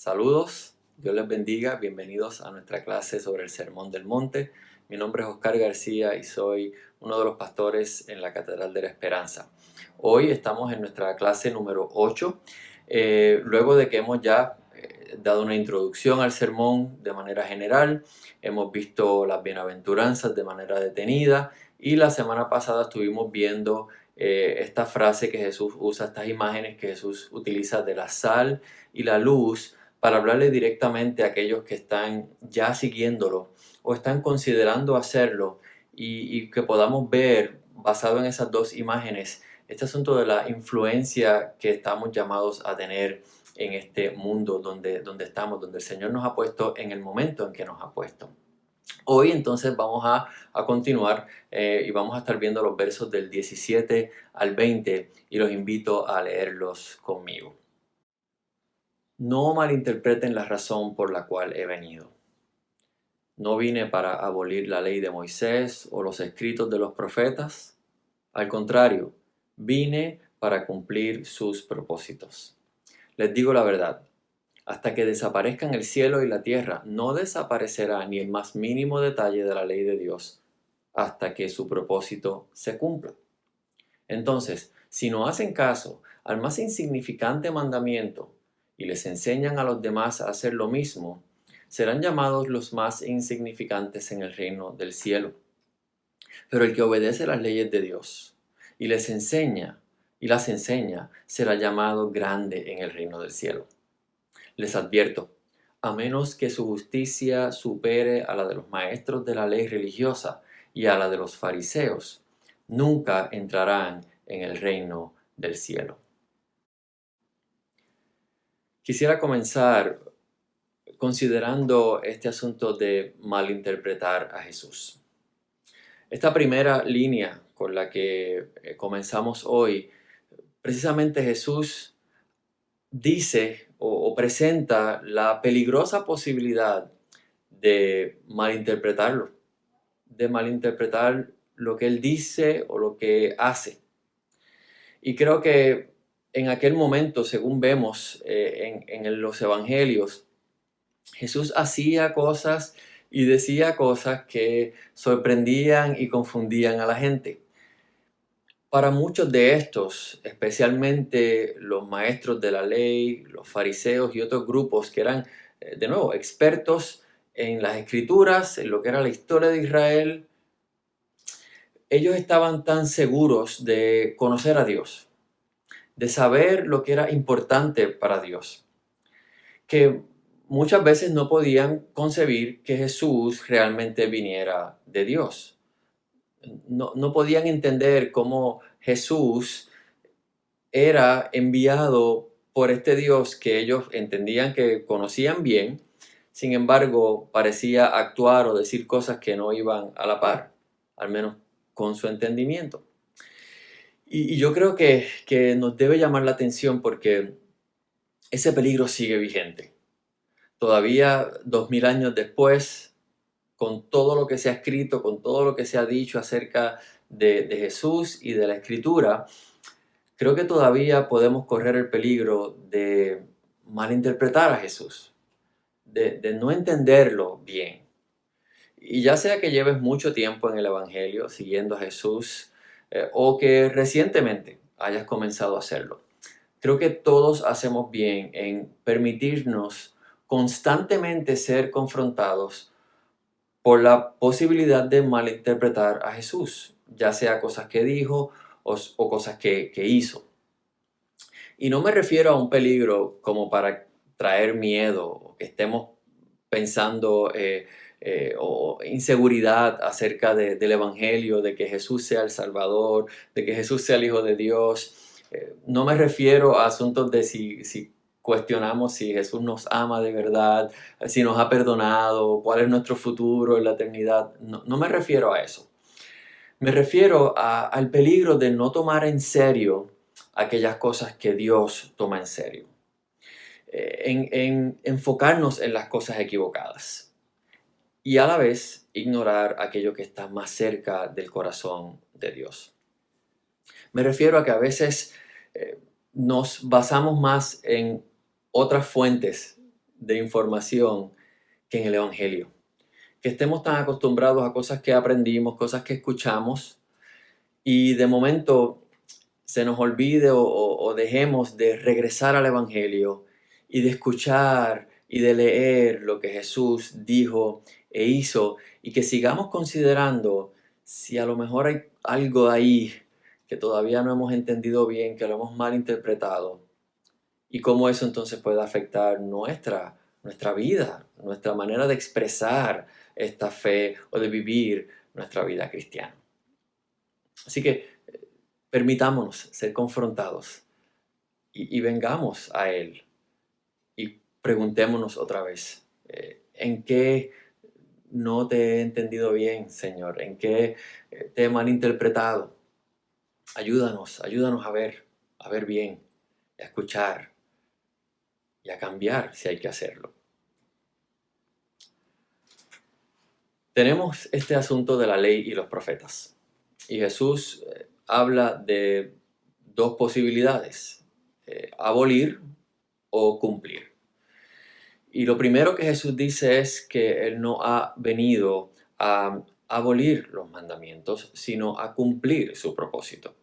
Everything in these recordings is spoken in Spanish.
Saludos, Dios les bendiga, bienvenidos a nuestra clase sobre el Sermón del Monte. Mi nombre es Oscar García y soy uno de los pastores en la Catedral de la Esperanza. Hoy estamos en nuestra clase número 8, luego de que hemos ya dado una introducción al sermón de manera general, hemos visto las bienaventuranzas de manera detenida y la semana pasada estuvimos viendo esta frase que Jesús usa, estas imágenes que Jesús utiliza de la sal y la luz para hablarle directamente a aquellos que están ya siguiéndolo o están considerando hacerlo y que podamos ver, basado en esas dos imágenes, este asunto de la influencia que estamos llamados a tener en este mundo donde estamos, donde el Señor nos ha puesto en el momento en que nos ha puesto. Hoy entonces vamos a continuar y vamos a estar viendo los versos del 17 al 20 y los invito a leerlos conmigo. No malinterpreten la razón por la cual he venido. No vine para abolir la ley de Moisés o los escritos de los profetas. Al contrario, vine para cumplir sus propósitos. Les digo la verdad, hasta que desaparezcan el cielo y la tierra, no desaparecerá ni el más mínimo detalle de la ley de Dios hasta que su propósito se cumpla. Entonces, si no hacen caso al más insignificante mandamiento y les enseñan a los demás a hacer lo mismo, serán llamados los más insignificantes en el reino del cielo. Pero el que obedece las leyes de Dios y las enseña, será llamado grande en el reino del cielo. Les advierto, a menos que su justicia supere a la de los maestros de la ley religiosa y a la de los fariseos, nunca entrarán en el reino del cielo. Quisiera comenzar considerando este asunto de malinterpretar a Jesús. Esta primera línea con la que comenzamos hoy, precisamente Jesús dice o presenta la peligrosa posibilidad de malinterpretarlo, de malinterpretar lo que él dice o lo que hace. Y creo que en aquel momento, según vemos en los evangelios, Jesús hacía cosas y decía cosas que sorprendían y confundían a la gente. Para muchos de estos, especialmente los maestros de la ley, los fariseos y otros grupos que eran, de nuevo, expertos en las escrituras, en lo que era la historia de Israel, ellos estaban tan seguros de conocer a Dios, de saber lo que era importante para Dios, que muchas veces no podían concebir que Jesús realmente viniera de Dios. No podían entender cómo Jesús era enviado por este Dios que ellos entendían que conocían bien, sin embargo parecía actuar o decir cosas que no iban a la par, al menos con su entendimiento. Y yo creo que nos debe llamar la atención porque ese peligro sigue vigente. Todavía 2000 años después, con todo lo que se ha escrito, con todo lo que se ha dicho acerca de Jesús y de la Escritura, creo que todavía podemos correr el peligro de malinterpretar a Jesús, de no entenderlo bien. Y ya sea que lleves mucho tiempo en el Evangelio siguiendo a Jesús o que recientemente hayas comenzado a hacerlo, creo que todos hacemos bien en permitirnos constantemente ser confrontados por la posibilidad de malinterpretar a Jesús, ya sea cosas que dijo o cosas que hizo. Y no me refiero a un peligro como para traer miedo o que estemos pensando o inseguridad acerca del Evangelio, de que Jesús sea el Salvador, de que Jesús sea el Hijo de Dios. No me refiero a asuntos de si cuestionamos si Jesús nos ama de verdad, si nos ha perdonado, cuál es nuestro futuro en la eternidad. No me refiero a eso. Me refiero al peligro de no tomar en serio aquellas cosas que Dios toma en serio. En enfocarnos en las cosas equivocadas y a la vez ignorar aquello que está más cerca del corazón de Dios. Me refiero a que a veces nos basamos más en otras fuentes de información que en el Evangelio. Que estemos tan acostumbrados a cosas que aprendimos, cosas que escuchamos, y de momento se nos olvide o dejemos de regresar al Evangelio y de escuchar y de leer lo que Jesús dijo e hizo, y que sigamos considerando si a lo mejor hay algo ahí que todavía no hemos entendido bien, que lo hemos mal interpretado, y cómo eso entonces puede afectar nuestra vida, nuestra manera de expresar esta fe o de vivir nuestra vida cristiana. Así que permitámonos ser confrontados y vengamos a Él y preguntémonos otra vez, ¿en qué no te he entendido bien, Señor? ¿En qué te he malinterpretado? Ayúdanos a ver bien, a escuchar y a cambiar si hay que hacerlo. Tenemos este asunto de la ley y los profetas. Y Jesús habla de dos posibilidades, abolir o cumplir. Y lo primero que Jesús dice es que Él no ha venido a abolir los mandamientos, sino a cumplir su propósito.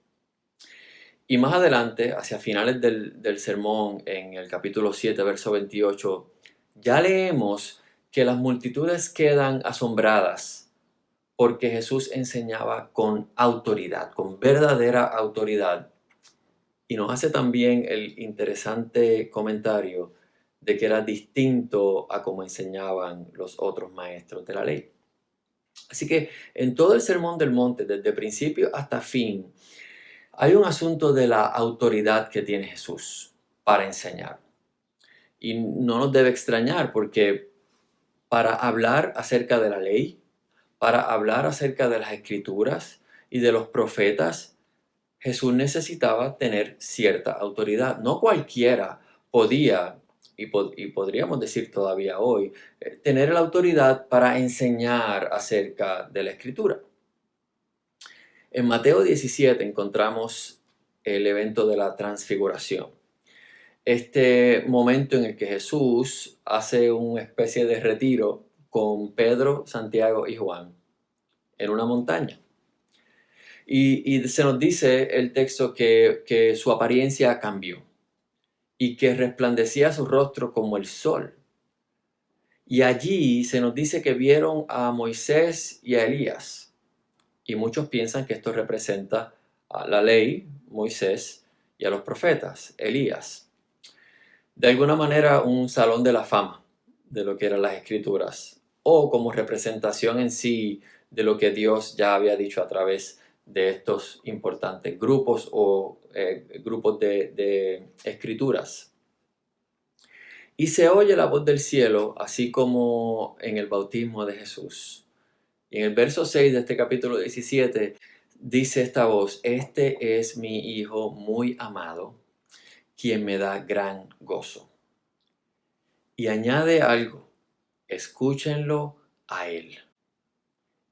Y más adelante, hacia finales del sermón, en el capítulo 7, verso 28, ya leemos que las multitudes quedan asombradas porque Jesús enseñaba con autoridad, con verdadera autoridad. Y nos hace también el interesante comentario de que era distinto a como enseñaban los otros maestros de la ley. Así que en todo el Sermón del Monte, desde principio hasta fin, hay un asunto de la autoridad que tiene Jesús para enseñar. Y no nos debe extrañar, porque para hablar acerca de la ley, para hablar acerca de las escrituras y de los profetas, Jesús necesitaba tener cierta autoridad. No cualquiera podía, y podríamos decir todavía hoy, tener la autoridad para enseñar acerca de la escritura. En Mateo 17 encontramos el evento de la transfiguración. Este momento en el que Jesús hace una especie de retiro con Pedro, Santiago y Juan en una montaña. Y se nos dice el texto que su apariencia cambió y que resplandecía su rostro como el sol. Y allí se nos dice que vieron a Moisés y a Elías. Y muchos piensan que esto representa a la ley, Moisés, y a los profetas, Elías. De alguna manera, un salón de la fama de lo que eran las escrituras, o como representación en sí de lo que Dios ya había dicho a través de estos importantes grupos o grupos de escrituras. Y se oye la voz del cielo, así como en el bautismo de Jesús. Y en el verso 6 de este capítulo 17 dice esta voz: "Este es mi Hijo muy amado, quien me da gran gozo". Y añade algo: escúchenlo a Él.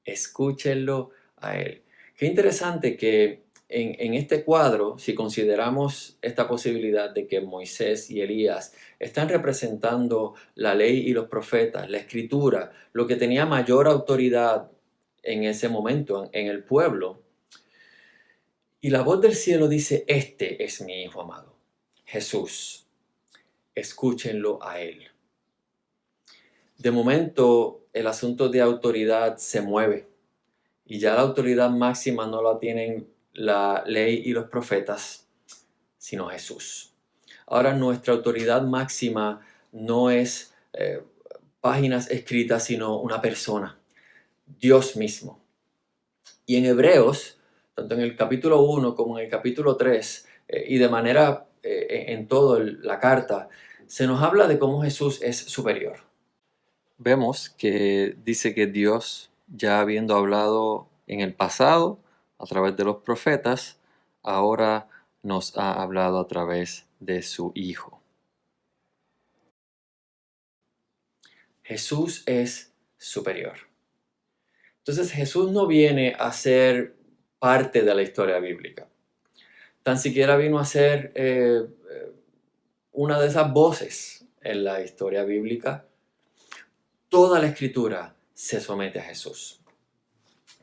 Escúchenlo a Él. Qué interesante que en este cuadro, si consideramos esta posibilidad de que Moisés y Elías están representando la ley y los profetas, la escritura, lo que tenía mayor autoridad en ese momento en el pueblo, y la voz del cielo dice: "Este es mi Hijo amado, Jesús, escúchenlo a Él". De momento, el asunto de autoridad se mueve, y ya la autoridad máxima no la tienen la ley y los profetas, sino Jesús. Ahora, nuestra autoridad máxima no es páginas escritas, sino una persona, Dios mismo. Y en Hebreos, tanto en el capítulo 1 como en el capítulo 3, y de manera en toda la carta, se nos habla de cómo Jesús es superior. Vemos que dice que Dios, ya habiendo hablado en el pasado a través de los profetas, ahora nos ha hablado a través de su Hijo. Jesús es superior. Entonces Jesús no viene a ser parte de la historia bíblica. Tan siquiera vino a ser una de esas voces en la historia bíblica, toda la escritura se somete a Jesús.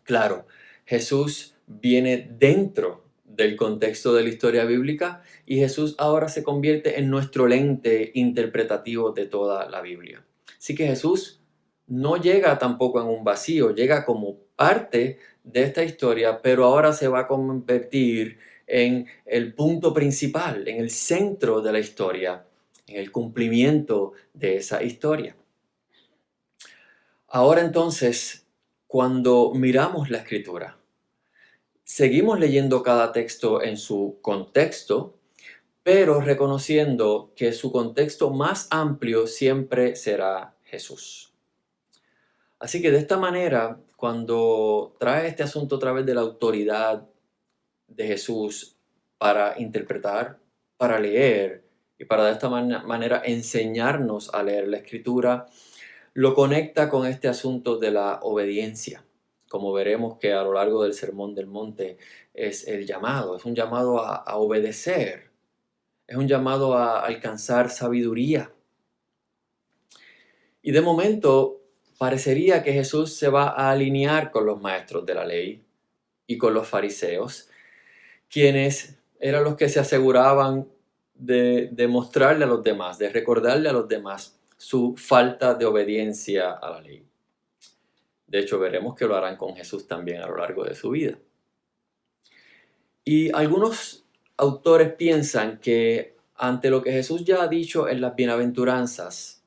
Claro, Jesús viene dentro del contexto de la historia bíblica y Jesús ahora se convierte en nuestro lente interpretativo de toda la Biblia. Así que Jesús no llega tampoco en un vacío, llega como parte de esta historia, pero ahora se va a convertir en el punto principal, en el centro de la historia, en el cumplimiento de esa historia. Ahora entonces, cuando miramos la escritura, seguimos leyendo cada texto en su contexto, pero reconociendo que su contexto más amplio siempre será Jesús. Así que de esta manera, cuando trae este asunto a través de la autoridad de Jesús para interpretar, para leer y para de esta manera enseñarnos a leer la escritura, lo conecta con este asunto de la obediencia. Como veremos que a lo largo del Sermón del Monte es el llamado, es un llamado a obedecer, es un llamado a alcanzar sabiduría. Y de momento parecería que Jesús se va a alinear con los maestros de la ley y con los fariseos, quienes eran los que se aseguraban de mostrarle a los demás, de recordarle a los demás su falta de obediencia a la ley. De hecho, veremos que lo harán con Jesús también a lo largo de su vida. Y algunos autores piensan que ante lo que Jesús ya ha dicho en las bienaventuranzas,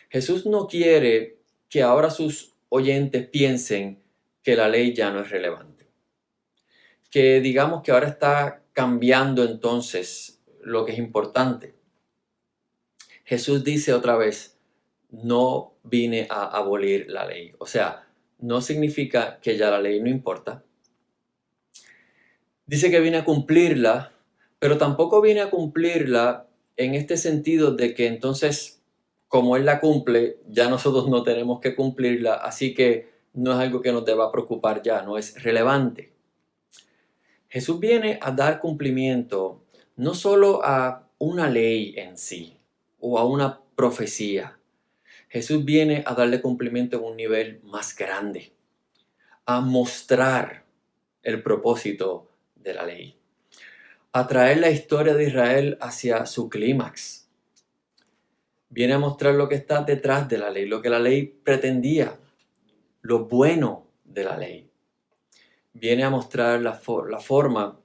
Jesús no quiere que ahora sus oyentes piensen que la ley ya no es relevante. Que digamos que ahora está cambiando entonces lo que es importante. Jesús dice otra vez, no vine a abolir la ley. O sea, no significa que ya la ley no importa. Dice que viene a cumplirla, pero tampoco viene a cumplirla en este sentido de que entonces, como Él la cumple, ya nosotros no tenemos que cumplirla, así que no es algo que nos deba preocupar ya, no es relevante. Jesús viene a dar cumplimiento no solo a una ley en sí o a una profecía. Jesús viene a darle cumplimiento en un nivel más grande, a mostrar el propósito de la ley, a traer la historia de Israel hacia su clímax. Viene a mostrar lo que está detrás de la ley, lo que la ley pretendía, lo bueno de la ley. Viene a mostrar la forma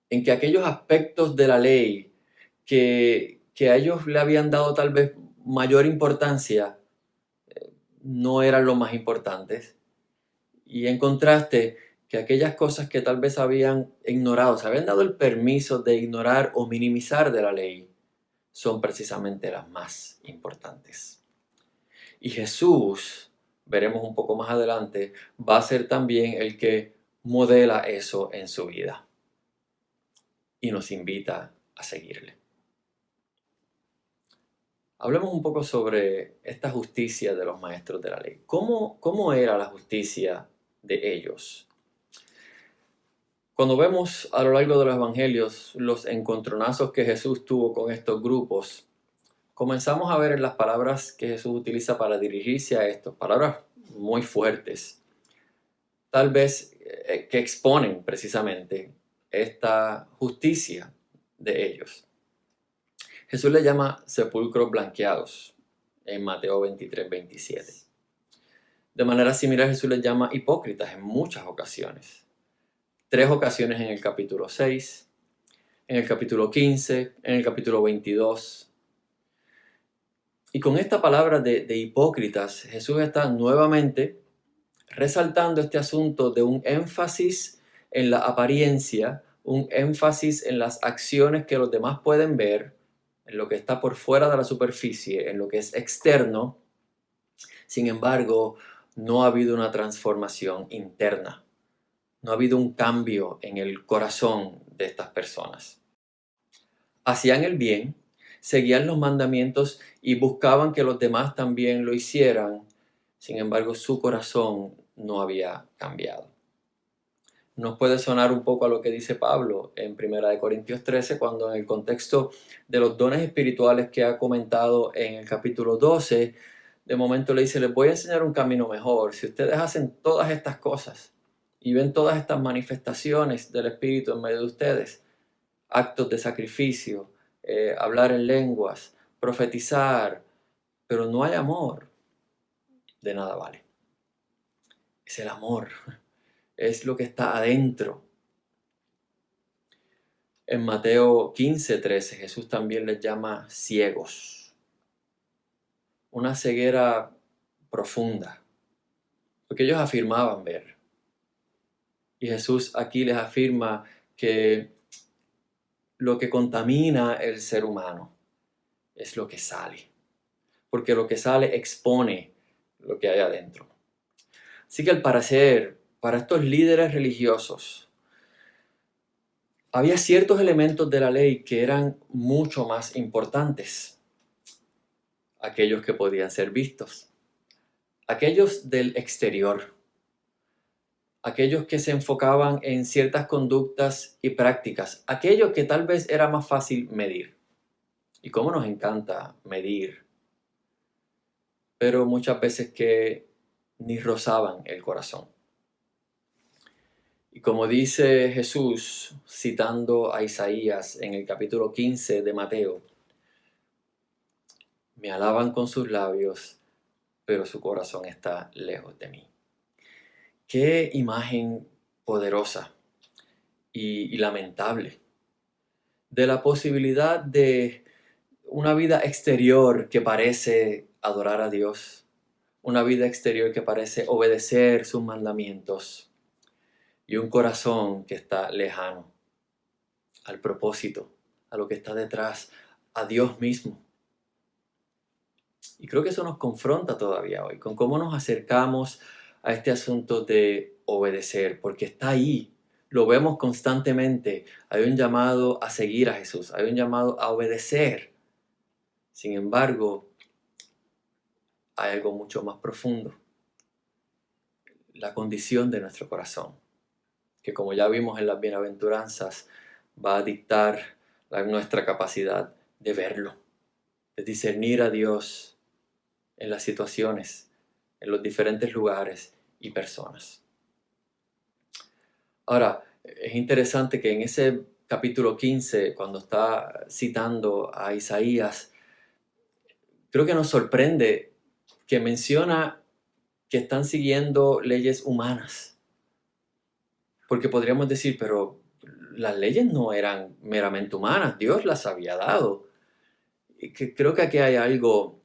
en que aquellos aspectos de la ley que a ellos le habían dado tal vez mayor importancia, no eran lo más importantes. Y en contraste, que aquellas cosas que tal vez habían ignorado, se habían dado el permiso de ignorar o minimizar de la ley, son precisamente las más importantes. Y Jesús, veremos un poco más adelante, va a ser también el que modela eso en su vida y nos invita a seguirle. Hablemos un poco sobre esta justicia de los maestros de la ley. ¿Cómo era la justicia de ellos? Cuando vemos a lo largo de los evangelios los encontronazos que Jesús tuvo con estos grupos, comenzamos a ver en las palabras que Jesús utiliza para dirigirse a estos, palabras muy fuertes, tal vez que exponen precisamente esta justicia de ellos. Jesús le llama sepulcros blanqueados en Mateo 23:27. De manera similar, Jesús les llama hipócritas en muchas ocasiones. 3 ocasiones en el capítulo 6, en el capítulo 15, en el capítulo 22. Y con esta palabra de hipócritas, Jesús está nuevamente resaltando este asunto de un énfasis en la apariencia, un énfasis en las acciones que los demás pueden ver, en lo que está por fuera de la superficie, en lo que es externo. Sin embargo, no ha habido una transformación interna. No ha habido un cambio en el corazón de estas personas. Hacían el bien, seguían los mandamientos y buscaban que los demás también lo hicieran. Sin embargo, su corazón no había cambiado. nos puede sonar un poco a lo que dice Pablo en 1 Corintios 13, cuando en el contexto de los dones espirituales que ha comentado en el capítulo 12, de momento le dice, les voy a enseñar un camino mejor. Si ustedes hacen todas estas cosas y ven todas estas manifestaciones del Espíritu en medio de ustedes, actos de sacrificio, hablar en lenguas, profetizar, pero no hay amor, de nada vale. Es el amor, es lo que está adentro. En Mateo 15:13 Jesús también les llama ciegos. Una ceguera profunda, porque ellos afirmaban ver. Y Jesús aquí les afirma que lo que contamina el ser humano es lo que sale, porque lo que sale expone lo que hay adentro. Así que al parecer, para estos líderes religiosos, había ciertos elementos de la ley que eran mucho más importantes, aquellos que podían ser vistos, aquellos del exterior, aquellos que se enfocaban en ciertas conductas y prácticas, aquellos que tal vez era más fácil medir. Y cómo nos encanta medir, pero muchas veces que ni rozaban el corazón. Y como dice Jesús, citando a Isaías en el capítulo 15 de Mateo, me alaban con sus labios, pero su corazón está lejos de mí. Qué imagen poderosa y lamentable de la posibilidad de una vida exterior que parece adorar a Dios, una vida exterior que parece obedecer sus mandamientos y un corazón que está lejano al propósito, a lo que está detrás, a Dios mismo. Y creo que eso nos confronta todavía hoy, con cómo nos acercamos a este asunto de obedecer, porque está ahí, lo vemos constantemente. Hay un llamado a seguir a Jesús, hay un llamado a obedecer. Sin embargo, hay algo mucho más profundo, la condición de nuestro corazón, que como ya vimos en las bienaventuranzas, va a dictar nuestra capacidad de verlo, de discernir a Dios en las situaciones, en los diferentes lugares y personas. Ahora, es interesante que en ese capítulo 15, cuando está citando a Isaías, creo que nos sorprende que menciona que están siguiendo leyes humanas. Porque podríamos decir, pero las leyes no eran meramente humanas, Dios las había dado. Y que creo que aquí hay algo,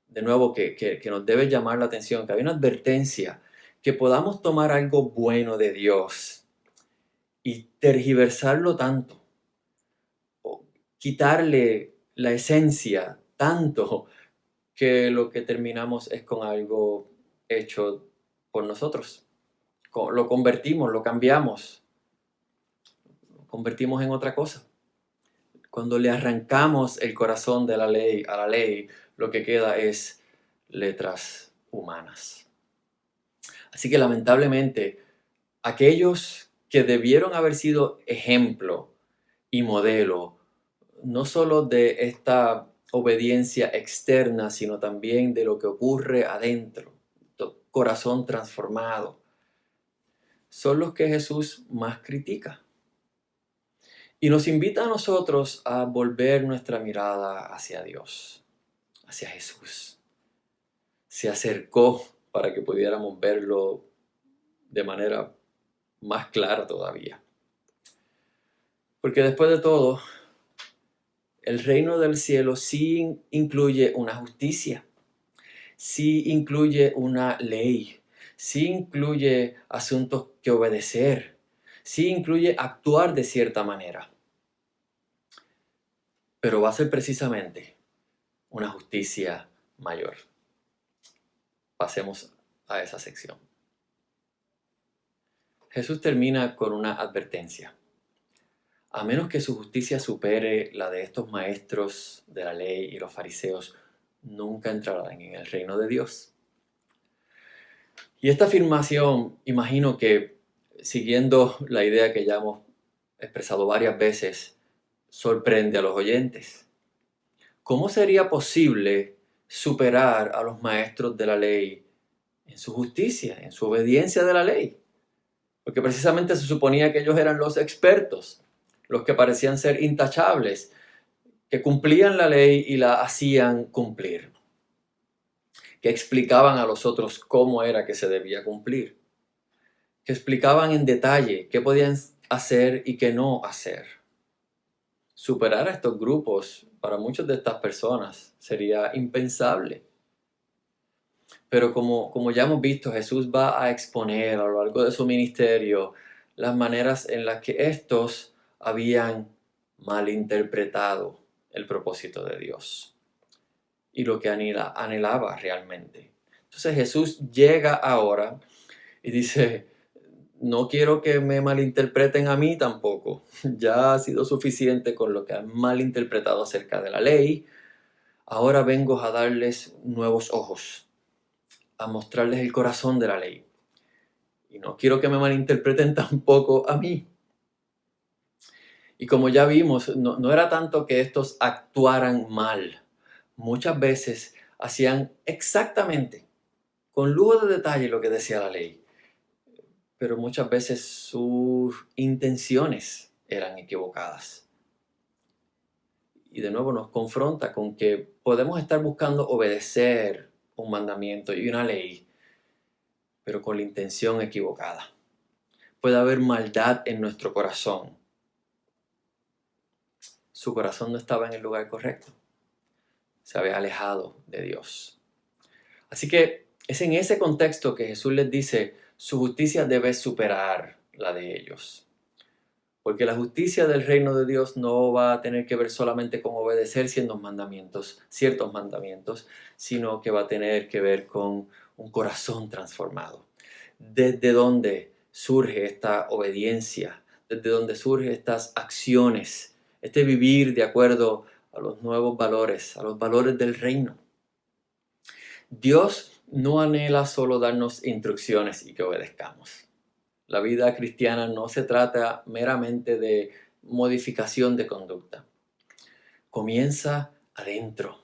de nuevo, que nos debe llamar la atención, que hay una advertencia, que podamos tomar algo bueno de Dios y tergiversarlo tanto, o quitarle la esencia tanto, que lo que terminamos es con algo hecho por nosotros. Lo convertimos, lo cambiamos, lo convertimos en otra cosa. Cuando le arrancamos el corazón de la ley a la ley, lo que queda es letras humanas. Así que lamentablemente, aquellos que debieron haber sido ejemplo y modelo, no solo de esta obediencia externa, sino también de lo que ocurre adentro, corazón transformado, son los que Jesús más critica. Y nos invita a nosotros a volver nuestra mirada hacia Dios, hacia Jesús. Se acercó para que pudiéramos verlo de manera más clara todavía. Porque después de todo, el reino del cielo sí incluye una justicia, sí incluye una ley, sí incluye asuntos que obedecer, sí incluye actuar de cierta manera. Pero va a ser precisamente una justicia mayor. Pasemos a esa sección. Jesús termina con una advertencia. A menos que su justicia supere la de estos maestros de la ley y los fariseos, nunca entrarán en el reino de Dios. Y esta afirmación, imagino que siguiendo la idea que ya hemos expresado varias veces, sorprende a los oyentes. ¿Cómo sería posible superar a los maestros de la ley en su justicia, en su obediencia de la ley? Porque precisamente se suponía que ellos eran los expertos, los que parecían ser intachables, que cumplían la ley y la hacían cumplir, que explicaban a los otros cómo era que se debía cumplir, que explicaban en detalle qué podían hacer y qué no hacer. Superar a estos grupos para muchas de estas personas sería impensable. Pero como ya hemos visto, Jesús va a exponer a lo largo de su ministerio las maneras en las que estos habían malinterpretado el propósito de Dios y lo que anhelaba realmente. Entonces Jesús llega ahora y dice, no quiero que me malinterpreten a mí tampoco. Ya ha sido suficiente con lo que han malinterpretado acerca de la ley. Ahora vengo a darles nuevos ojos, a mostrarles el corazón de la ley. Y no quiero que me malinterpreten tampoco a mí. Y como ya vimos, no era tanto que estos actuaran mal. Muchas veces hacían exactamente, con lujo de detalle, lo que decía la ley. Pero muchas veces sus intenciones eran equivocadas. Y de nuevo nos confronta con que podemos estar buscando obedecer un mandamiento y una ley, pero con la intención equivocada. Puede haber maldad en nuestro corazón. Su corazón no estaba en el lugar correcto. Se había alejado de Dios. Así que es en ese contexto que Jesús les dice, su justicia debe superar la de ellos. Porque la justicia del reino de Dios no va a tener que ver solamente con obedecer ciertos mandamientos, sino que va a tener que ver con un corazón transformado. ¿Desde dónde surge esta obediencia? ¿Desde dónde surgen estas acciones? Este vivir de acuerdo a los nuevos valores, a los valores del reino. Dios no anhela solo darnos instrucciones y que obedezcamos. La vida cristiana no se trata meramente de modificación de conducta. Comienza adentro,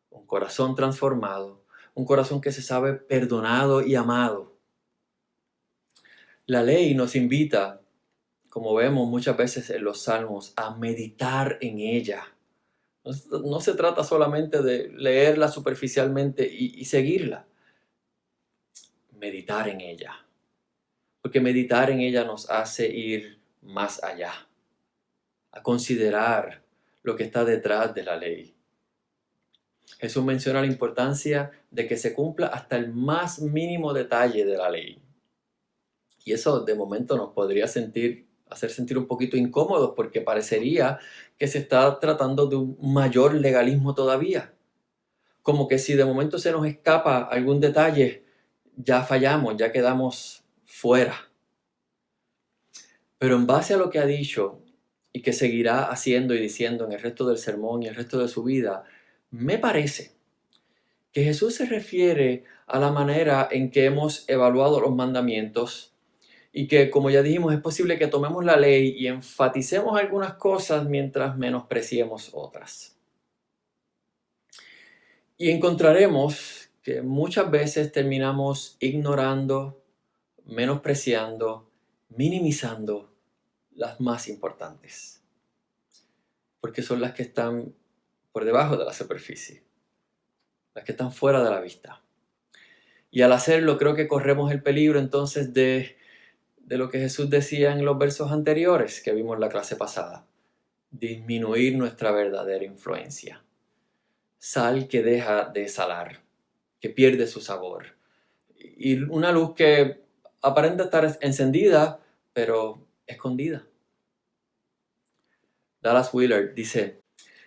un corazón transformado, un corazón que se sabe perdonado y amado. La ley nos invita, como vemos muchas veces en los salmos, a meditar en ella. No se trata solamente de leerla superficialmente y seguirla. Meditar en ella. Porque meditar en ella nos hace ir más allá, a considerar lo que está detrás de la ley. Jesús menciona la importancia de que se cumpla hasta el más mínimo detalle de la ley. Y eso de momento nos podría hacer sentir un poquito incómodos porque parecería que se está tratando de un mayor legalismo todavía. Como que si de momento se nos escapa algún detalle, ya fallamos, ya quedamos fuera. Pero en base a lo que ha dicho y que seguirá haciendo y diciendo en el resto del sermón y el resto de su vida, me parece que Jesús se refiere a la manera en que hemos evaluado los mandamientos y que, como ya dijimos, es posible que tomemos la ley y enfaticemos algunas cosas mientras menospreciemos otras. Y encontraremos que muchas veces terminamos ignorando, menospreciando, minimizando las más importantes, porque son las que están por debajo de la superficie, las que están fuera de la vista. Y al hacerlo creo que corremos el peligro entonces de lo que Jesús decía en los versos anteriores que vimos en la clase pasada, disminuir nuestra verdadera influencia. Sal que deja de salar, que pierde su sabor. Y una luz que aparenta estar encendida, pero escondida. Dallas Willard dice,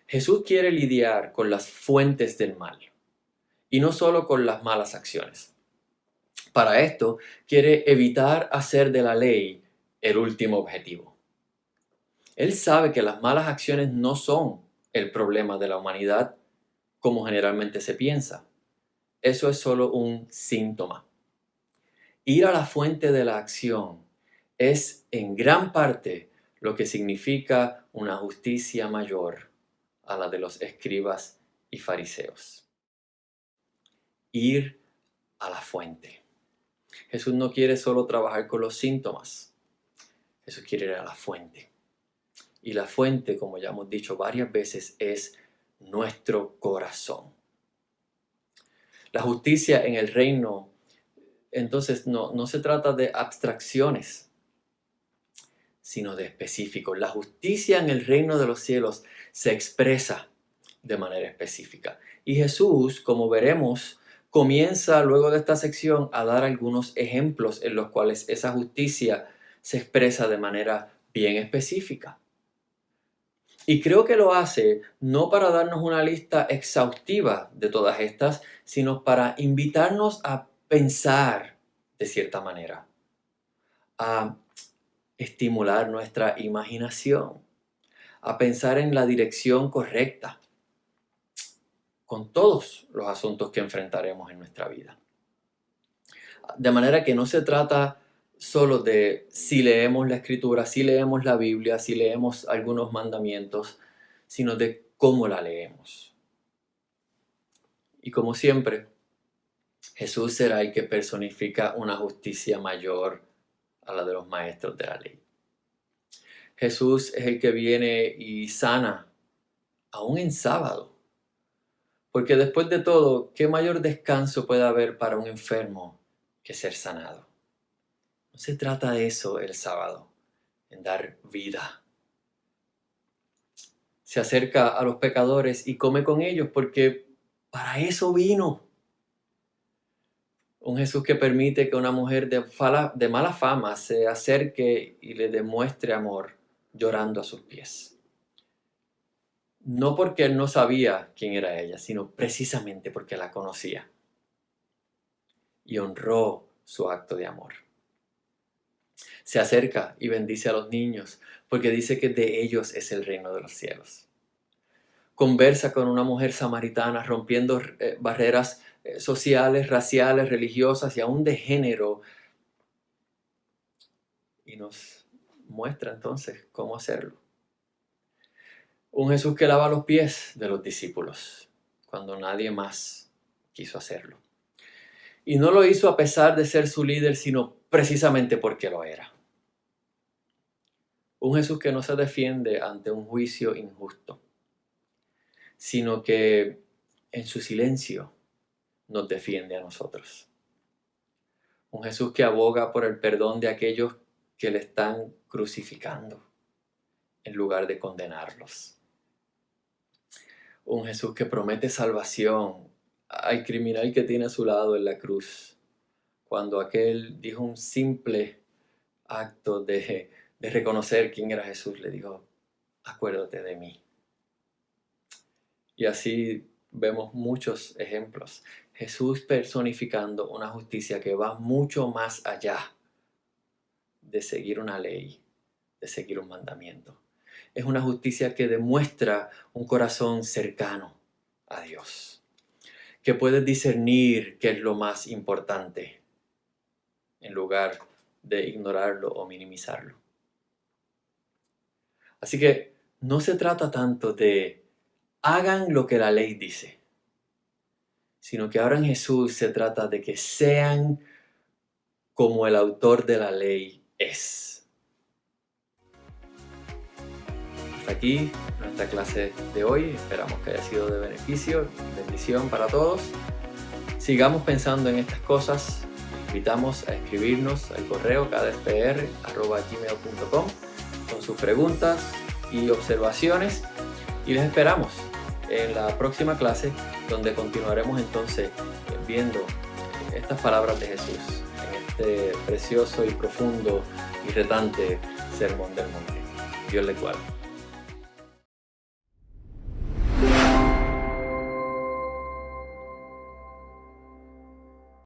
Jesús quiere lidiar con las fuentes del mal y no solo con las malas acciones. Para esto, quiere evitar hacer de la ley el último objetivo. Él sabe que las malas acciones no son el problema de la humanidad como generalmente se piensa. Eso es solo un síntoma. Ir a la fuente de la acción es en gran parte lo que significa una justicia mayor a la de los escribas y fariseos. Ir a la fuente. Jesús no quiere solo trabajar con los síntomas. Jesús quiere ir a la fuente. Y la fuente, como ya hemos dicho varias veces, es nuestro corazón. La justicia en el reino, entonces, no se trata de abstracciones, sino de específicos. La justicia en el reino de los cielos se expresa de manera específica. Y Jesús, como veremos, comienza luego de esta sección a dar algunos ejemplos en los cuales esa justicia se expresa de manera bien específica. Y creo que lo hace no para darnos una lista exhaustiva de todas estas, sino para invitarnos a pensar de cierta manera, a estimular nuestra imaginación, a pensar en la dirección correcta con todos los asuntos que enfrentaremos en nuestra vida. De manera que no se trata solo de si leemos la Escritura, si leemos la Biblia, si leemos algunos mandamientos, sino de cómo la leemos. Y como siempre, Jesús será el que personifica una justicia mayor a la de los maestros de la ley. Jesús es el que viene y sana, aún en sábado. Porque después de todo, ¿qué mayor descanso puede haber para un enfermo que ser sanado? No se trata de eso el sábado, en dar vida. Se acerca a los pecadores y come con ellos porque para eso vino. Un Jesús que permite que una mujer de mala fama se acerque y le demuestre amor llorando a sus pies. No porque él no sabía quién era ella, sino precisamente porque la conocía. Y honró su acto de amor. Se acerca y bendice a los niños porque dice que de ellos es el reino de los cielos. Conversa con una mujer samaritana rompiendo barreras sociales, raciales, religiosas y aún de género. Y nos muestra entonces cómo hacerlo. Un Jesús que lava los pies de los discípulos cuando nadie más quiso hacerlo. Y no lo hizo a pesar de ser su líder, sino precisamente porque lo era. Un Jesús que no se defiende ante un juicio injusto, sino que en su silencio nos defiende a nosotros. Un Jesús que aboga por el perdón de aquellos que le están crucificando en lugar de condenarlos. Un Jesús que promete salvación al criminal que tiene a su lado en la cruz, cuando aquel dijo un simple acto de reconocer quién era Jesús, le dijo, acuérdate de mí. Y así vemos muchos ejemplos. Jesús personificando una justicia que va mucho más allá de seguir una ley, de seguir un mandamiento. Es una justicia que demuestra un corazón cercano a Dios, que puede discernir qué es lo más importante en lugar de ignorarlo o minimizarlo. Así que no se trata tanto de hagan lo que la ley dice, sino que ahora en Jesús se trata de que sean como el autor de la ley es. Hasta aquí nuestra clase de hoy. Esperamos que haya sido de beneficio, bendición para todos. Sigamos pensando en estas cosas. Invitamos a escribirnos al correo kdspr@gmail.com con sus preguntas y observaciones. Y les esperamos en la próxima clase, donde continuaremos entonces viendo estas palabras de Jesús en este precioso y profundo y retante sermón del monte. Dios les guarde.